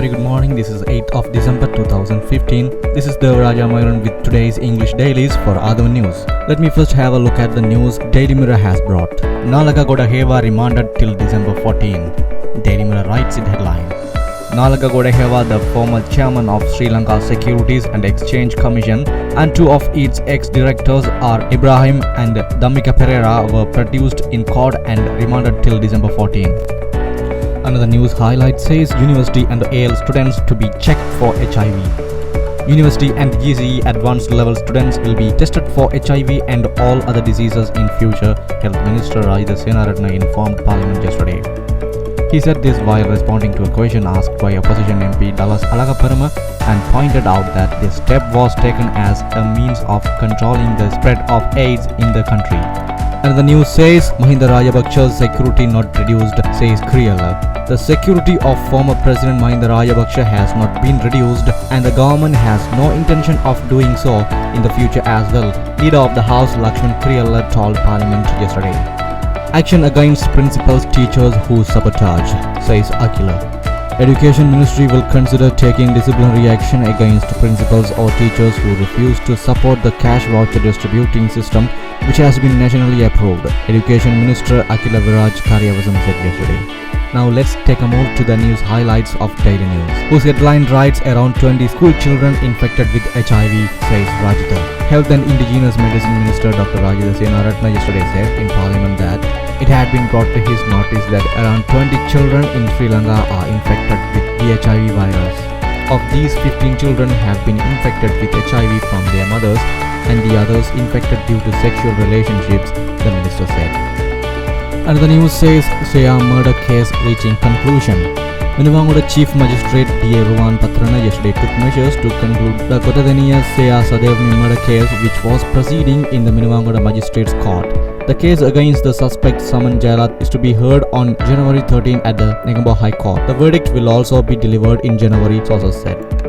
very good morning. This is 8th of December 2015. This is Devaraja Myron with today's English dailies for Athavan News. Let me first have a look at the news Daily Mirror has brought. Nalaga Godaheva remanded till December 14. Daily Mirror writes in headline. Nalaga Godaheva, the former chairman of Sri Lanka Securities and Exchange Commission, and two of its ex-directors are Ibrahim and Dhammika Pereira were produced in court and remanded till December 14. Another news highlight says university and AL students to be checked for HIV. University and GCE advanced level students will be tested for HIV and all other diseases in future, Health Minister Rajitha Senaratne informed Parliament yesterday. He said this while responding to a question asked by opposition MP Dallas Alagaparama and pointed out that this step was taken as a means of controlling the spread of AIDS in the country. And the news says Mahinda Rajapaksa's security not reduced, says Kriala. The security of former President Mahinda Rajapaksa has not been reduced and the government has no intention of doing so in the future as well, Leader of the House Lakshman Kriala told Parliament yesterday. Action against principals teachers who sabotage, says Akila. Education Ministry will consider taking disciplinary action against principals or teachers who refuse to support the cash voucher distributing system which has been nationally approved, Education Minister Akila Viraj Karyavasam said yesterday. Now let's take a move to the news highlights of Daily News, whose headline writes around 20 school children infected with HIV, says Rajitha. Health and Indigenous Medicine Minister Dr. Rajitha Senaratne yesterday said in Parliament that it had been brought to his notice that around 20 children in Sri Lanka are infected with the HIV virus. Of these, 15 children have been infected with HIV from their mothers and the others infected due to sexual relationships, the minister said. And the news says Seya murder case reaching conclusion. Minuwangoda Chief Magistrate D.A. Ruwan Patrana yesterday took measures to conclude the Kotadeniya Seya Sadevani murder case which was proceeding in the Minuwangoda Magistrates Court. The case against the suspect Saman Jailath is to be heard on January 13 at the Negombo High Court. The verdict will also be delivered in January, sources said.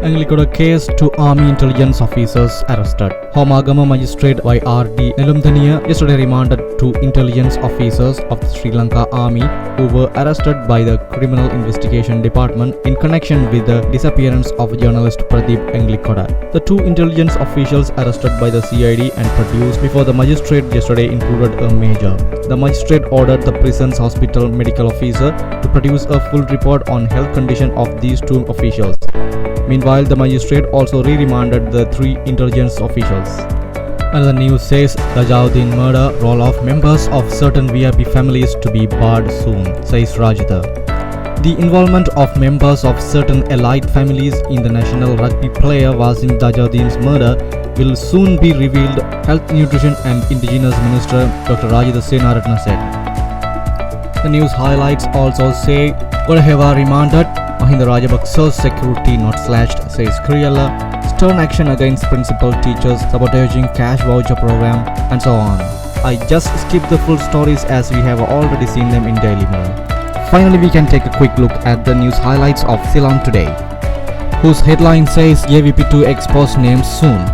Anglikoda case to Army intelligence officers arrested. Homagama Magistrate Y.R.D. Nelumthaniya yesterday remanded two intelligence officers of the Sri Lanka Army who were arrested by the Criminal Investigation Department in connection with the disappearance of journalist Pradeep Anglikoda. The two intelligence officials arrested by the CID and produced before the magistrate yesterday included a major. The magistrate ordered the prison's hospital medical officer to produce a full report on health condition of these two officials. Meanwhile, the magistrate also re-remanded the three intelligence officials. Another news says the Jauddin murder roll-off members of certain VIP families to be barred soon, says Rajitha. The involvement of members of certain elite families in the national rugby player Wasim Jauddin's murder will soon be revealed, Health, Nutrition and Indigenous Minister Dr. Rajitha Senaratne said. The news highlights also say Godaheva remanded, Mahinda Rajapaksa's security not slashed, says Kriala. Stern action against principal teachers sabotaging cash voucher program and so on. I just skipped the full stories as we have already seen them in Daily Mirror. Finally, we can take a quick look at the news highlights of Ceylon today, whose headline says JVP to expose names soon.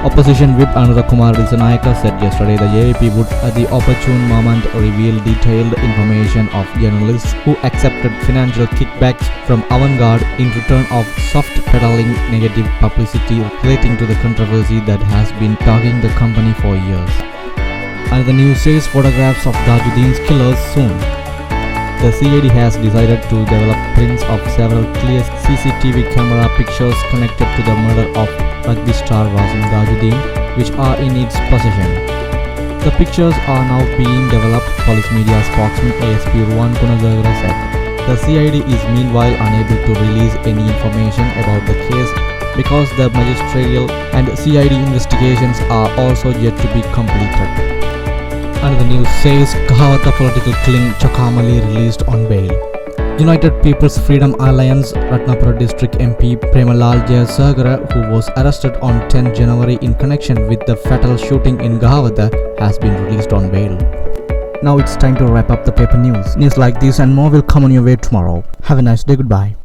Opposition Whip Anura Kumar Dissanayaka said yesterday the JVP would at the opportune moment reveal detailed information of journalists who accepted financial kickbacks from Avantgarde in return of soft peddling negative publicity relating to the controversy that has been dogging the company for years. And the news says photographs of Tajuddin's killers soon. The CID has decided to develop prints of several clear CCTV camera pictures connected to the murder of rugby star Wasim Tajuddin, which are in its possession. The pictures are now being developed, police media spokesman ASP Ruwan Gunadagara said. The CID is meanwhile unable to release any information about the case because the magisterial and CID investigations are also yet to be completed. And the news says Kahawata political killing Chakamali released on bail. United People's Freedom Alliance Ratnapura District MP Premalal Jayasagara, who was arrested on 10 January in connection with the fatal shooting in Gahawata, has been released on bail. Now it's time to wrap up the paper news. News like this and more will come on your way tomorrow. Have a nice day. Goodbye.